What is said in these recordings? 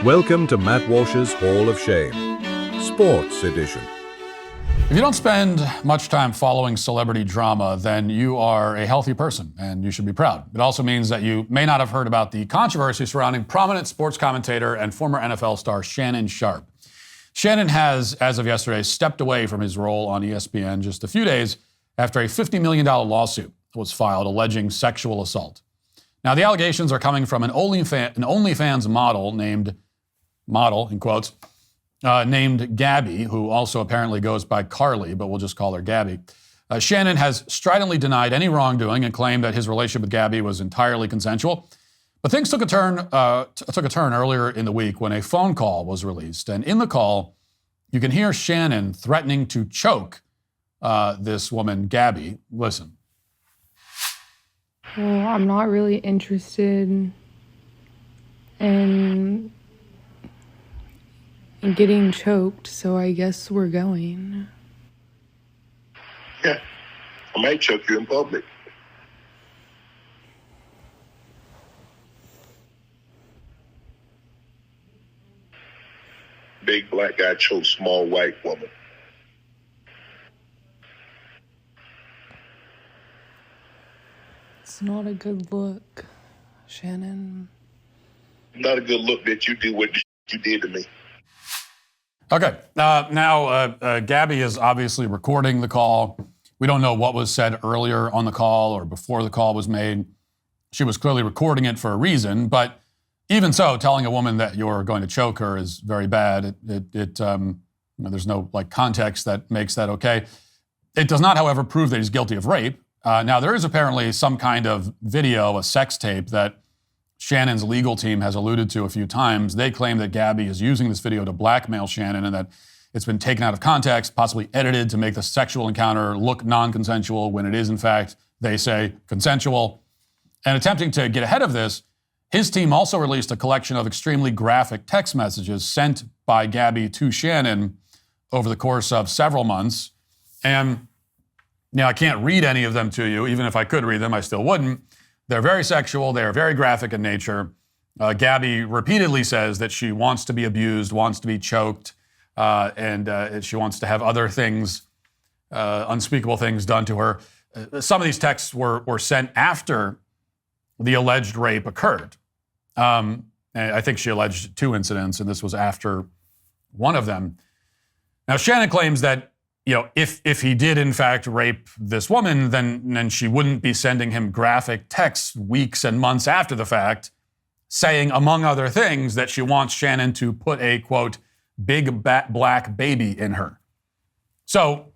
Welcome to Matt Walsh's Hall of Shame, Sports Edition. If you don't spend much time following celebrity drama, then you are a healthy person, and you should be proud. It also means that you may not have heard about the controversy surrounding prominent sports commentator and former NFL star Shannon Sharpe. Shannon has, as of yesterday, stepped away from his role on ESPN just a few days after a $50 million lawsuit was filed alleging sexual assault. Now, the allegations are coming from an OnlyFans model, in quotes, named Gabby, who also apparently goes by Carly, but we'll just call her Gabby. Shannon has stridently denied any wrongdoing and claimed that his relationship with Gabby was entirely consensual. But things took a turn earlier in the week when a phone call was released. And in the call, you can hear Shannon threatening to choke this woman, Gabby. Listen. Well, I'm not really interested in getting choked, so I guess we're going. Yeah, I might choke you in public. Big black guy chokes small white woman. It's not a good look, Shannon. Not a good look that you do what you did to me. Okay, now Gabby is obviously recording the call. We don't know what was said earlier on the call or before the call was made. She was clearly recording it for a reason, but even so, telling a woman that you're going to choke her is very bad. There's no context that makes that okay. It does not, however, prove that he's guilty of rape. Now, there is apparently some kind of video, a sex tape, that Shannon's legal team has alluded to a few times. They claim that Gabby is using this video to blackmail Shannon and that it's been taken out of context, possibly edited to make the sexual encounter look non-consensual when it is, in fact, they say, consensual. And attempting to get ahead of this, his team also released a collection of extremely graphic text messages sent by Gabby to Shannon over the course of several months. And now, I can't read any of them to you. Even if I could read them, I still wouldn't. They're very sexual. They are very graphic in nature. Gabby repeatedly says that she wants to be abused, wants to be choked, and she wants to have other things, unspeakable things done to her. Some of these texts were sent after the alleged rape occurred. And I think she alleged 2 incidents, and this was after one of them. Now, Shannon claims that if he did in fact rape this woman, then she wouldn't be sending him graphic texts weeks and months after the fact, saying, among other things, that she wants Shannon to put a, quote, big black baby in her. So,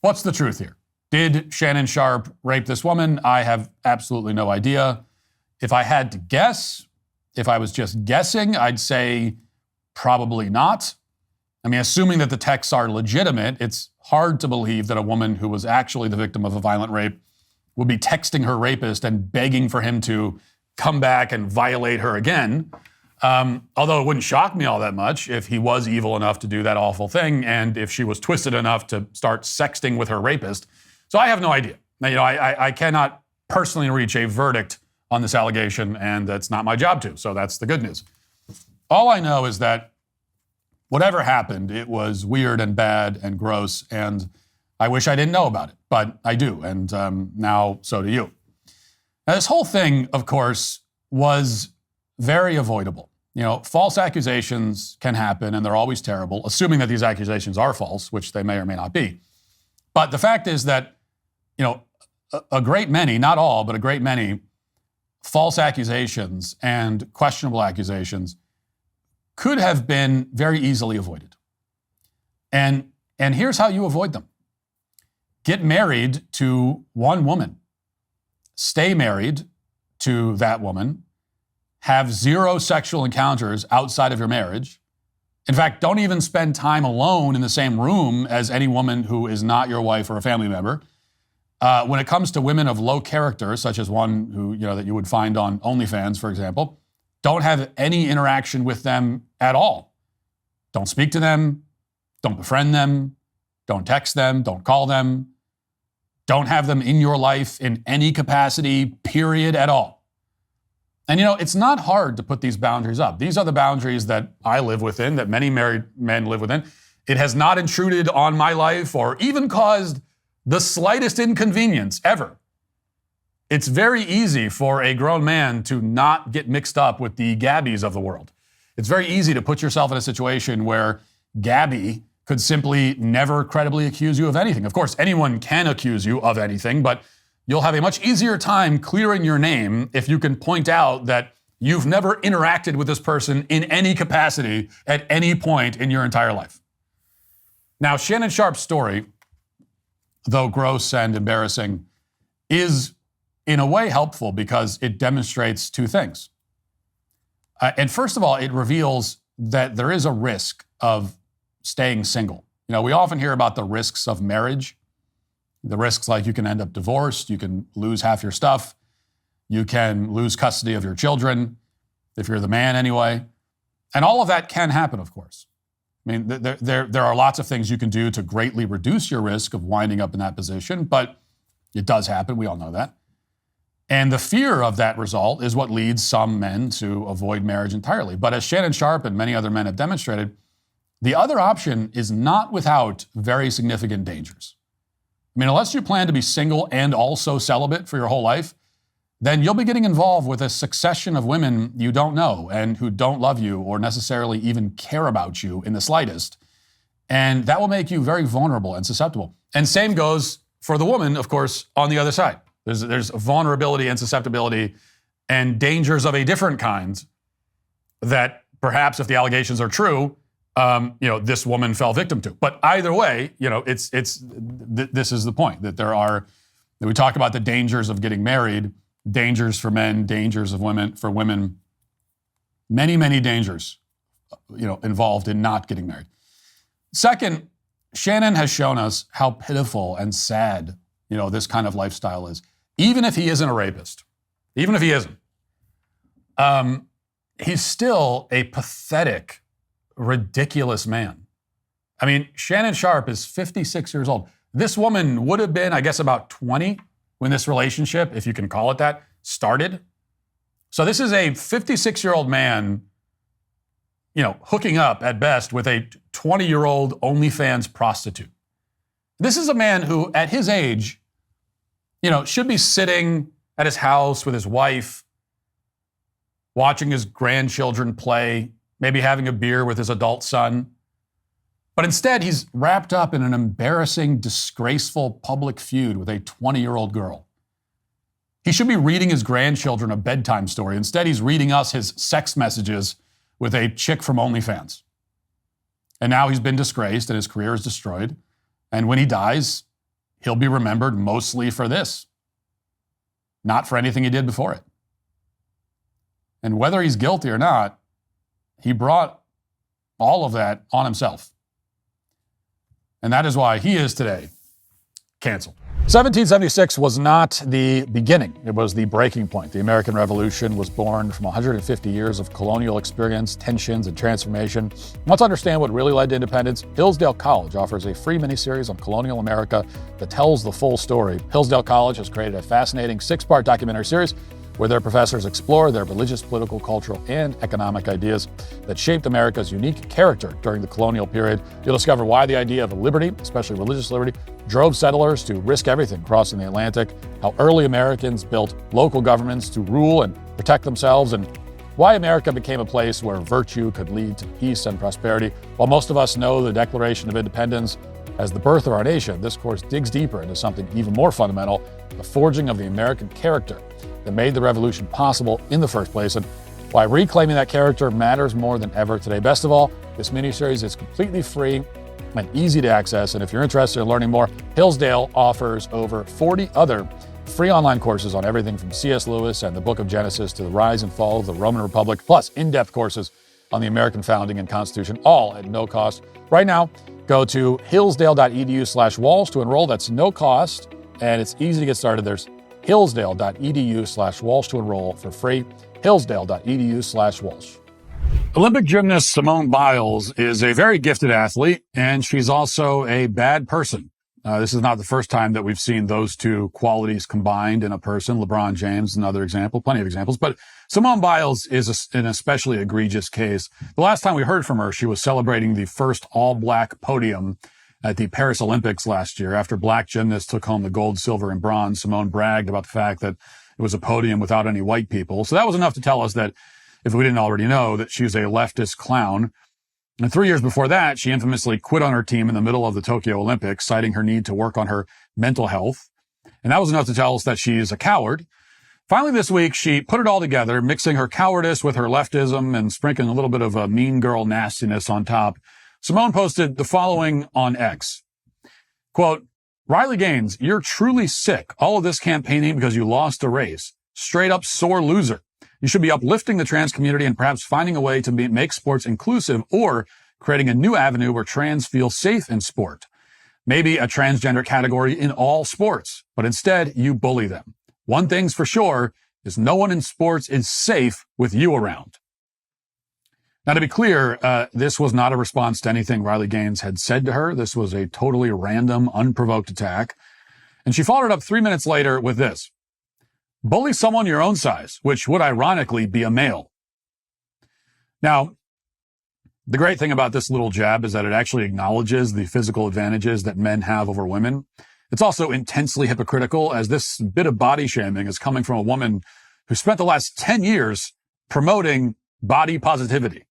what's the truth here? Did Shannon Sharpe rape this woman? I have absolutely no idea. If I had to guess, if I was just guessing, I'd say probably not. I mean, assuming that the texts are legitimate, it's hard to believe that a woman who was actually the victim of a violent rape would be texting her rapist and begging for him to come back and violate her again. Although it wouldn't shock me all that much if he was evil enough to do that awful thing and if she was twisted enough to start sexting with her rapist. So I have no idea. Now, I cannot personally reach a verdict on this allegation, and that's not my job to. So that's the good news. All I know is that whatever happened, it was weird and bad and gross, and I wish I didn't know about it, but I do, and now so do you. Now, this whole thing, of course, was very avoidable. False accusations can happen, and they're always terrible, assuming that these accusations are false, which they may or may not be. But the fact is that, a great many, not all, but a great many false accusations and questionable accusations could have been very easily avoided. And here's how you avoid them. Get married to one woman. Stay married to that woman. Have 0 sexual encounters outside of your marriage. In fact, don't even spend time alone in the same room as any woman who is not your wife or a family member. When it comes to women of low character, such as one who, that you would find on OnlyFans, for example, don't have any interaction with them at all. Don't speak to them. Don't befriend them. Don't text them. Don't call them. Don't have them in your life in any capacity, period, at all. And it's not hard to put these boundaries up. These are the boundaries that I live within, that many married men live within. It has not intruded on my life or even caused the slightest inconvenience ever. It's very easy for a grown man to not get mixed up with the Gabbies of the world. It's very easy to put yourself in a situation where Gabby could simply never credibly accuse you of anything. Of course, anyone can accuse you of anything, but you'll have a much easier time clearing your name if you can point out that you've never interacted with this person in any capacity at any point in your entire life. Now, Shannon Sharpe's story, though gross and embarrassing, is in a way helpful because it demonstrates two things. And first of all, it reveals that there is a risk of staying single. We often hear about the risks of marriage. The risks like you can end up divorced, you can lose half your stuff, you can lose custody of your children, if you're the man anyway. And all of that can happen, of course. I mean, there are lots of things you can do to greatly reduce your risk of winding up in that position, but it does happen. We all know that. And the fear of that result is what leads some men to avoid marriage entirely. But as Shannon Sharpe and many other men have demonstrated, the other option is not without very significant dangers. I mean, unless you plan to be single and also celibate for your whole life, then you'll be getting involved with a succession of women you don't know and who don't love you or necessarily even care about you in the slightest. And that will make you very vulnerable and susceptible. And same goes for the woman, of course, on the other side. There's vulnerability and susceptibility and dangers of a different kind that perhaps if the allegations are true, this woman fell victim to. But either way, this is the point, that we talk about the dangers of getting married, dangers for men, dangers of women for women, many, many dangers, involved in not getting married. Second, Shannon has shown us how pitiful and sad, this kind of lifestyle is. Even if he isn't a rapist, even if he isn't, he's still a pathetic, ridiculous man. I mean, Shannon Sharpe is 56 years old. This woman would have been, I guess, about 20 when this relationship, if you can call it that, started. So this is a 56-year-old man, hooking up at best with a 20-year-old OnlyFans prostitute. This is a man who, at his age, should be sitting at his house with his wife, watching his grandchildren play, maybe having a beer with his adult son. But instead, he's wrapped up in an embarrassing, disgraceful public feud with a 20-year-old girl. He should be reading his grandchildren a bedtime story. Instead, he's reading us his sex messages with a chick from OnlyFans. And now he's been disgraced and his career is destroyed. And when he dies, he'll be remembered mostly for this, not for anything he did before it. And whether he's guilty or not, he brought all of that on himself. And that is why he is today canceled. 1776 was not the beginning. It was the breaking point. The American Revolution was born from 150 years of colonial experience, tensions, and transformation. Want to understand what really led to independence? Hillsdale College offers a free miniseries on colonial America that tells the full story. Hillsdale College has created a fascinating 6-part documentary series where their professors explore their religious, political, cultural, and economic ideas that shaped America's unique character during the colonial period. You'll discover why the idea of liberty, especially religious liberty, drove settlers to risk everything crossing the Atlantic, how early Americans built local governments to rule and protect themselves, and why America became a place where virtue could lead to peace and prosperity. While most of us know the Declaration of Independence as the birth of our nation, this course digs deeper into something even more fundamental, the forging of the American character that made the revolution possible in the first place, and why reclaiming that character matters more than ever today. Best of all, this miniseries is completely free and easy to access, and if you're interested in learning more, Hillsdale offers over 40 other free online courses on everything from C.S. Lewis and the Book of Genesis to the rise and fall of the Roman Republic, plus in-depth courses on the American founding and Constitution, all at no cost. Right now, go to hillsdale.edu/Walsh to enroll. That's no cost, and it's easy to get started. There's hillsdale.edu/Walsh to enroll for free. hillsdale.edu/Walsh. Olympic gymnast Simone Biles is a very gifted athlete, and she's also a bad person. This is not the first time that we've seen those two qualities combined in a person. LeBron James, another example, plenty of examples. But Simone Biles is an especially egregious case. The last time we heard from her, she was celebrating the first all-black podium at the Paris Olympics last year. After black gymnasts took home the gold, silver, and bronze, Simone bragged about the fact that it was a podium without any white people. So that was enough to tell us that, if we didn't already know, that she was a leftist clown. And 3 years before that, she infamously quit on her team in the middle of the Tokyo Olympics, citing her need to work on her mental health. And that was enough to tell us that she is a coward. Finally, this week, she put it all together, mixing her cowardice with her leftism and sprinkling a little bit of a mean girl nastiness on top. Simone posted the following on X. Quote, Riley Gaines, you're truly sick. All of this campaigning because you lost a race. Straight up sore loser. You should be uplifting the trans community and perhaps finding a way to make sports inclusive or creating a new avenue where trans feel safe in sport. Maybe a transgender category in all sports, but instead you bully them. One thing's for sure is no one in sports is safe with you around. Now, to be clear, this was not a response to anything Riley Gaines had said to her. This was a totally random, unprovoked attack. And she followed it up 3 minutes later with this. Bully someone your own size, which would ironically be a male. Now, the great thing about this little jab is that it actually acknowledges the physical advantages that men have over women. It's also intensely hypocritical, as this bit of body shaming is coming from a woman who spent the last 10 years promoting body positivity.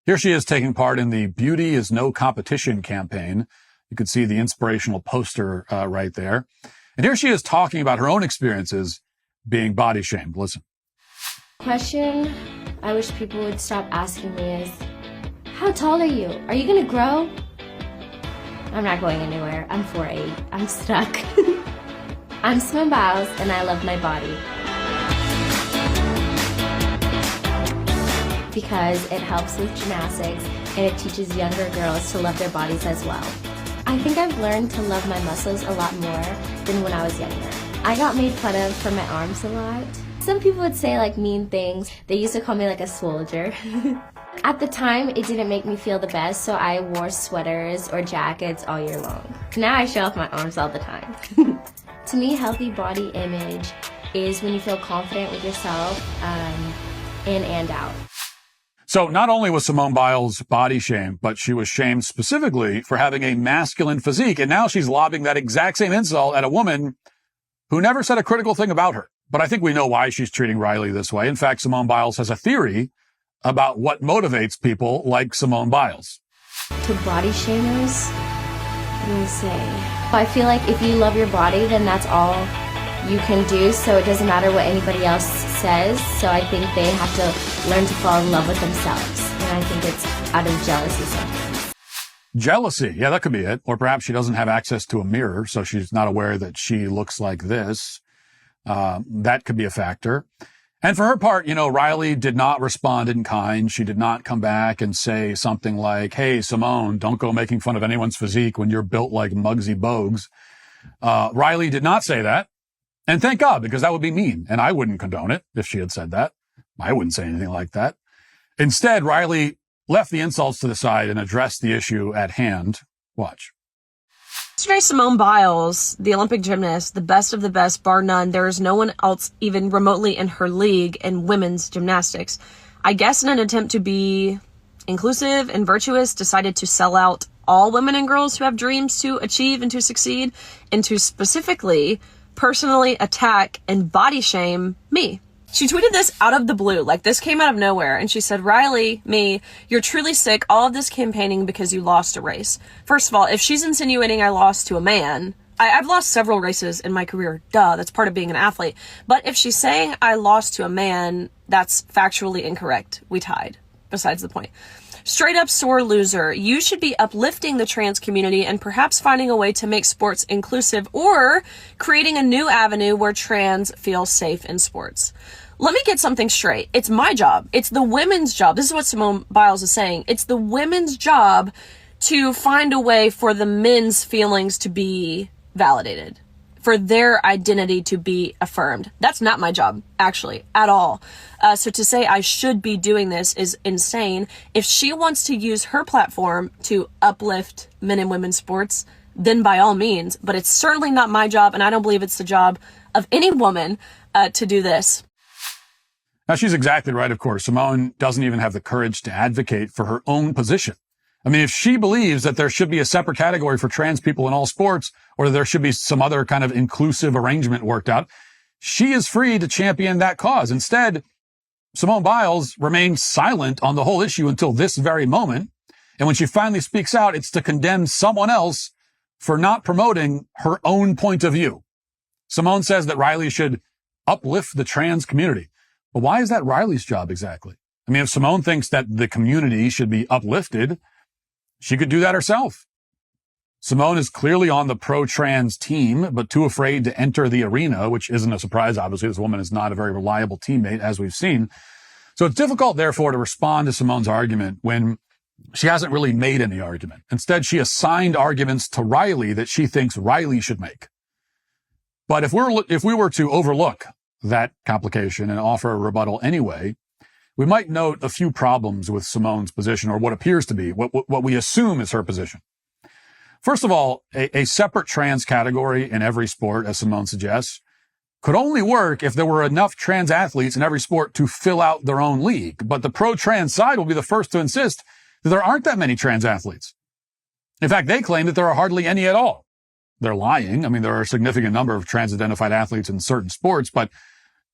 Here she is taking part in the Beauty is No Competition campaign. You can see the inspirational poster right there. And here she is talking about her own experiences being body shamed. Listen. Question I wish people would stop asking me is, how tall are you? Are you gonna grow? I'm not going anywhere. I'm 4'8". I'm stuck. I'm Simone Biles and I love my body. Because it helps with gymnastics and it teaches younger girls to love their bodies as well. I think I've learned to love my muscles a lot more than when I was younger. I got made fun of for my arms a lot. Some people would say like mean things. They used to call me like a soldier. At the time, it didn't make me feel the best, so I wore sweaters or jackets all year long. Now I show off my arms all the time. To me, healthy body image is when you feel confident with yourself in and out. So not only was Simone Biles body shamed, but she was shamed specifically for having a masculine physique. And now she's lobbing that exact same insult at a woman who never said a critical thing about her. But I think we know why she's treating Riley this way. In fact, Simone Biles has a theory about what motivates people like Simone Biles. To body shamers, let me say, I feel like if you love your body, then that's all you can do, so it doesn't matter what anybody else says. So I think they have to learn to fall in love with themselves. And I think it's out of jealousy sometimes. Jealousy. Yeah, that could be it. Or perhaps she doesn't have access to a mirror, so she's not aware that she looks like this. That could be a factor. And for her part, you know, Riley did not respond in kind. She did not come back and say something like, hey, Simone, don't go making fun of anyone's physique when you're built like Muggsy Bogues. Riley did not say that. And thank God, because that would be mean. And I wouldn't condone it if she had said that. I wouldn't say anything like that. Instead, Riley left the insults to the side and addressed the issue at hand. Watch. Yesterday, Simone Biles, the Olympic gymnast, the best of the best, bar none. There is no one else even remotely in her league in women's gymnastics. I guess in an attempt to be inclusive and virtuous, decided to sell out all women and girls who have dreams to achieve and to succeed, and to specifically personally attack and body shame me. She tweeted this out of the blue, like this came out of nowhere, and she said, Riley, me, you're truly sick, all of this campaigning because you lost a race. First of all, if she's insinuating I lost to a man, I've lost several races in my career, duh, that's part of being an athlete. But if she's saying I lost to a man, that's factually incorrect. We tied, besides the point. Straight up sore loser. You should be uplifting the trans community and perhaps finding a way to make sports inclusive or creating a new avenue where trans feel safe in sports. Let me get something straight. It's my job. It's the women's job. This is what Simone Biles is saying. It's the women's job to find a way for the men's feelings to be validated, for their identity to be affirmed. That's not my job, actually, at all. So to say I should be doing this is insane. If she wants to use her platform to uplift men and women's sports, then by all means. But it's certainly not my job, and I don't believe it's the job of any woman to do this. Now, she's exactly right, of course. Simone doesn't even have the courage to advocate for her own position. I mean, if she believes that there should be a separate category for trans people in all sports, or there should be some other kind of inclusive arrangement worked out, she is free to champion that cause. Instead, Simone Biles remains silent on the whole issue until this very moment. And when she finally speaks out, it's to condemn someone else for not promoting her own point of view. Simone says that Riley should uplift the trans community. But why is that Riley's job exactly? I mean, if Simone thinks that the community should be uplifted, she could do that herself. Simone is clearly on the pro-trans team, but too afraid to enter the arena, which isn't a surprise. Obviously, this woman is not a very reliable teammate, as we've seen. So it's difficult, therefore, to respond to Simone's argument when she hasn't really made any argument. Instead, she assigned arguments to Riley that she thinks Riley should make. But if we were to overlook that complication and offer a rebuttal anyway, we might note a few problems with Simone's position, or what appears to be, what we assume is her position. First of all, a separate trans category in every sport, as Simone suggests, could only work if there were enough trans athletes in every sport to fill out their own league. But the pro-trans side will be the first to insist that there aren't that many trans athletes. In fact, they claim that there are hardly any at all. They're lying. I mean, there are a significant number of trans-identified athletes in certain sports, but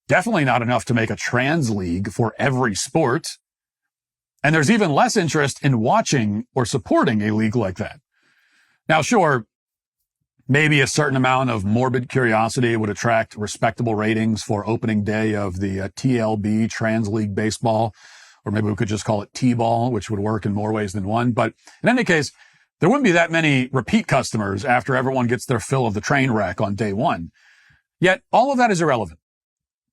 definitely not enough to make a trans league for every sport. And there's even less interest in watching or supporting a league like that. Now, sure, maybe a certain amount of morbid curiosity would attract respectable ratings for opening day of the TLB, Trans League Baseball, or maybe we could just call it T-ball, which would work in more ways than one. But in any case, there wouldn't be that many repeat customers after everyone gets their fill of the train wreck on day one. Yet all of that is irrelevant.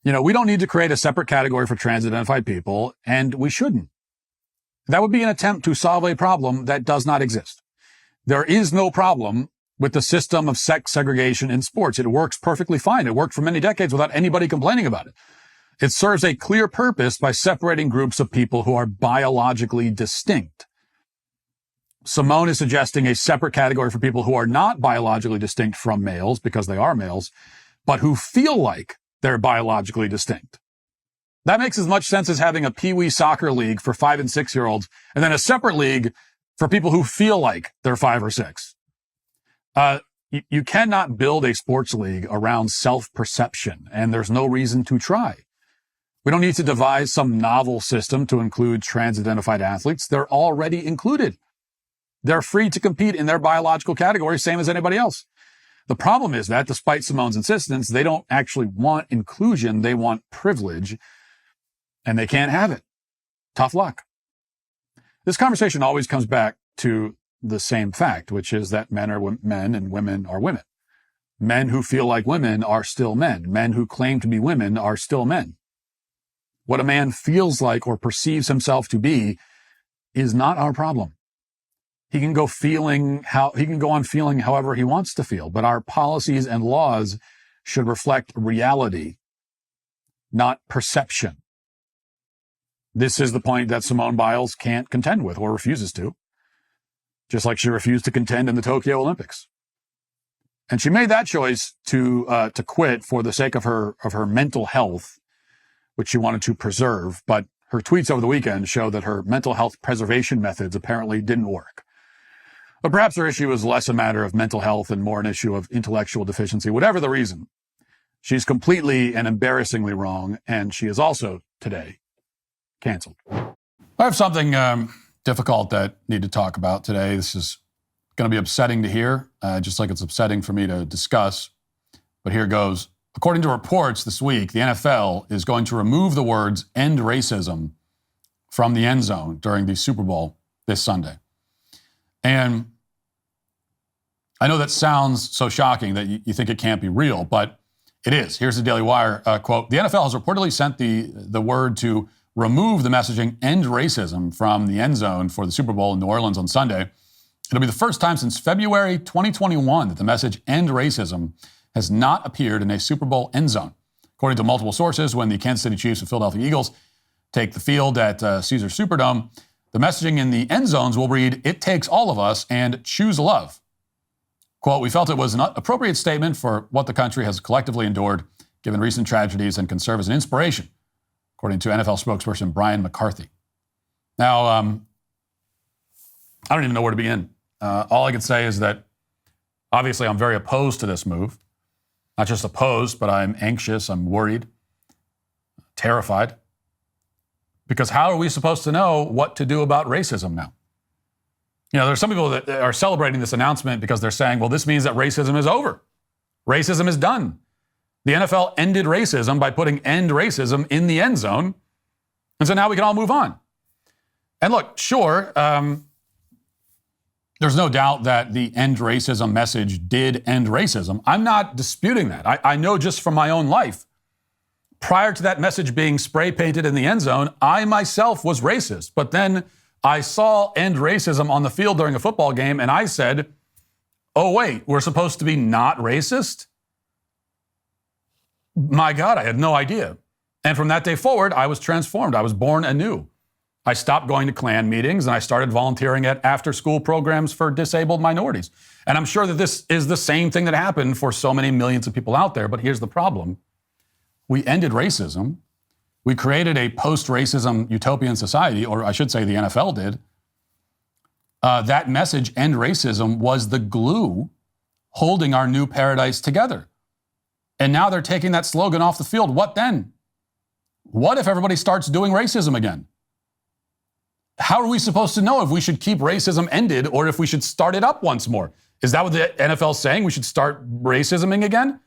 You know, we don't need to create a separate category for trans-identified people, and we shouldn't. That would be an attempt to solve a problem that does not exist. There is no problem with the system of sex segregation in sports. It works perfectly fine. It worked for many decades without anybody complaining about it. It serves a clear purpose by separating groups of people who are biologically distinct. Simone is suggesting a separate category for people who are not biologically distinct from males, because they are males, but who feel like they're biologically distinct. That makes as much sense as having a peewee soccer league for 5 and 6 year olds, and then a separate league for people who feel like they're 5 or 6. You cannot build a sports league around self-perception, and there's no reason to try. We don't need to devise some novel system to include trans-identified athletes. They're already included. They're free to compete in their biological category, same as anybody else. The problem is that, despite Simone's insistence, they don't actually want inclusion. They want privilege, and they can't have it. Tough luck. This conversation always comes back to the same fact, which is that men are men and women are women. Men who feel like women are still men. Men who claim to be women are still men. What a man feels like or perceives himself to be is not our problem. He can go on feeling however he wants to feel, but our policies and laws should reflect reality, not perception. This is the point that Simone Biles can't contend with, or refuses to, just like she refused to contend in the Tokyo Olympics. And she made that choice to quit for the sake of her mental health, which she wanted to preserve. But her tweets over the weekend show that her mental health preservation methods apparently didn't work. But perhaps her issue is less a matter of mental health and more an issue of intellectual deficiency. Whatever the reason, she's completely and embarrassingly wrong, and she is also, today, canceled. I have something difficult that I need to talk about today. This is going to be upsetting to hear, just like it's upsetting for me to discuss. But here goes. According to reports this week, the NFL is going to remove the words "end racism" from the end zone during the Super Bowl this Sunday. And I know that sounds so shocking that you think it can't be real, but it is. Here's the Daily Wire quote. The NFL has reportedly sent the word to remove the messaging "end racism" from the end zone for the Super Bowl in New Orleans on Sunday. It'll be the first time since February 2021 that the message "end racism" has not appeared in a Super Bowl end zone. According to multiple sources, when the Kansas City Chiefs and Philadelphia Eagles take the field at Caesars Superdome, the messaging in the end zones will read, "It takes all of us," and "choose love." Quote, we felt it was an appropriate statement for what the country has collectively endured given recent tragedies and can serve as an inspiration, according to NFL spokesperson Brian McCarthy. Now, I don't even know where to begin. All I can say is that obviously I'm very opposed to this move. Not just opposed, but I'm anxious, I'm worried, terrified. Because how are we supposed to know what to do about racism now? You know, there's some people that are celebrating this announcement because they're saying, well, this means that racism is over. Racism is done. The NFL ended racism by putting end racism in the end zone. And so now we can all move on. And look, sure, there's no doubt that the end racism message did end racism. I'm not disputing that. I know just from my own life. Prior to that message being spray painted in the end zone, I myself was racist. But then I saw end racism on the field during a football game, and I said, oh, wait, we're supposed to be not racist? My God, I had no idea. And from that day forward, I was transformed. I was born anew. I stopped going to Klan meetings, and I started volunteering at after-school programs for disabled minorities. And I'm sure that this is the same thing that happened for so many millions of people out there. But here's the problem. We ended racism. We created a post-racism utopian society, or I should say the NFL did. That message, end racism, was the glue holding our new paradise together. And now they're taking that slogan off the field. What then? What if everybody starts doing racism again? How are we supposed to know if we should keep racism ended or if we should start it up once more? Is that what the NFL is saying? We should start racisming again?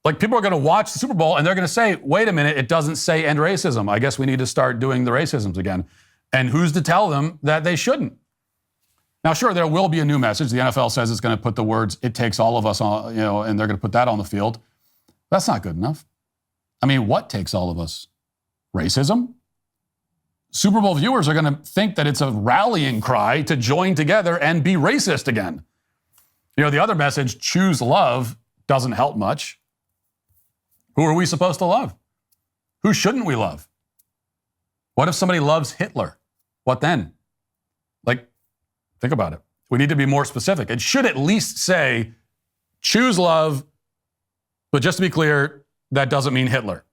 Like, people are going to watch the Super Bowl and they're going to say, wait a minute, it doesn't say end racism. I guess we need to start doing the racisms again. And who's to tell them that they shouldn't? Now, sure, there will be a new message. The NFL says it's going to put the words, it takes all of us on, you know, and they're going to put that on the field. That's not good enough. I mean, what takes all of us? Racism? Super Bowl viewers are going to think that it's a rallying cry to join together and be racist again. You know, the other message, choose love, doesn't help much. Who are we supposed to love? Who shouldn't we love? What if somebody loves Hitler? What then? Like, think about it. We need to be more specific. It should at least say, choose love, but just to be clear, that doesn't mean Hitler.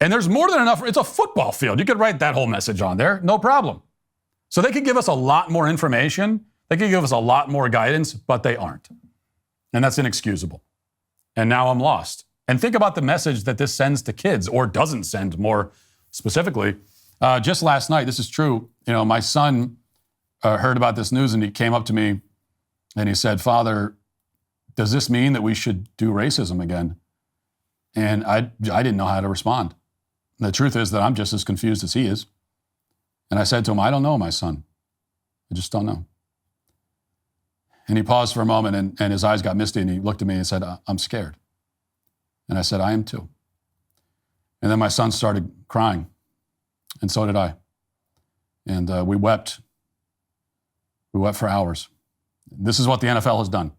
And there's more than enough. It's a football field. You could write that whole message on there, no problem. So they could give us a lot more information. They could give us a lot more guidance, but they aren't. And that's inexcusable. And now I'm lost. And think about the message that this sends to kids, or doesn't send more specifically. Just last night, this is true. You know, my son heard about this news and he came up to me and he said, Father, does this mean that we should do racism again? And I didn't know how to respond. And the truth is that I'm just as confused as he is. And I said to him, I don't know, my son. I just don't know. And he paused for a moment and his eyes got misty and he looked at me and said, I'm scared. And I said, I am too. And then my son started crying. And so did I. And we wept. We wept for hours. This is what the NFL has done.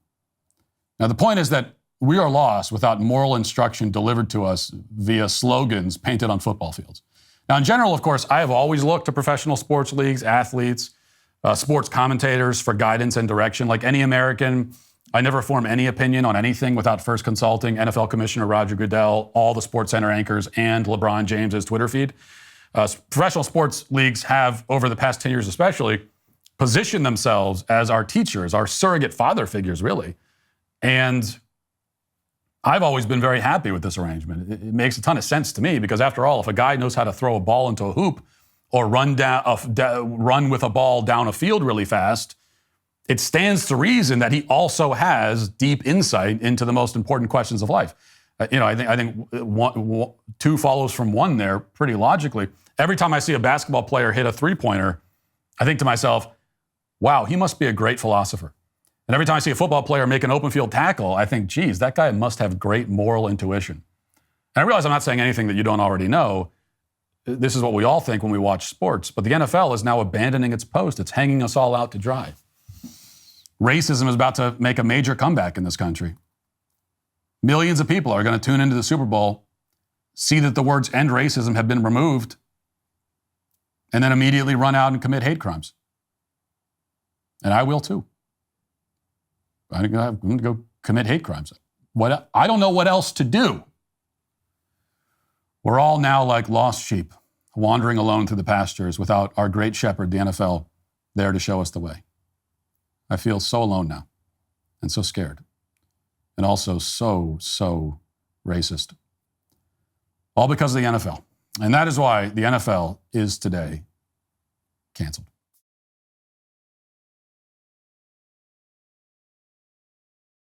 Now, the point is that we are lost without moral instruction delivered to us via slogans painted on football fields. Now, in general, of course, I have always looked to professional sports leagues, athletes, sports commentators for guidance and direction. Like any American, I never form any opinion on anything without first consulting NFL Commissioner Roger Goodell, all the SportsCenter anchors, and LeBron James's Twitter feed. Professional sports leagues have, over the past 10 years especially, positioned themselves as our teachers, our surrogate father figures, really. And I've always been very happy with this arrangement. It makes a ton of sense to me because, after all, if a guy knows how to throw a ball into a hoop or run with a ball down a field really fast, it stands to reason that he also has deep insight into the most important questions of life. I think two follows from one there pretty logically. Every time I see a basketball player hit a three-pointer, I think to myself, wow, he must be a great philosopher. And every time I see a football player make an open field tackle, I think, geez, that guy must have great moral intuition. And I realize I'm not saying anything that you don't already know. This is what we all think when we watch sports. But the NFL is now abandoning its post. It's hanging us all out to dry. Racism is about to make a major comeback in this country. Millions of people are going to tune into the Super Bowl, see that the words end racism have been removed, and then immediately run out and commit hate crimes. And I will too. I'm going to go commit hate crimes. I don't know what else to do. We're all now like lost sheep, wandering alone through the pastures without our great shepherd, the NFL, there to show us the way. I feel so alone now and so scared and also so racist. All because of the NFL. And that is why the NFL is today canceled.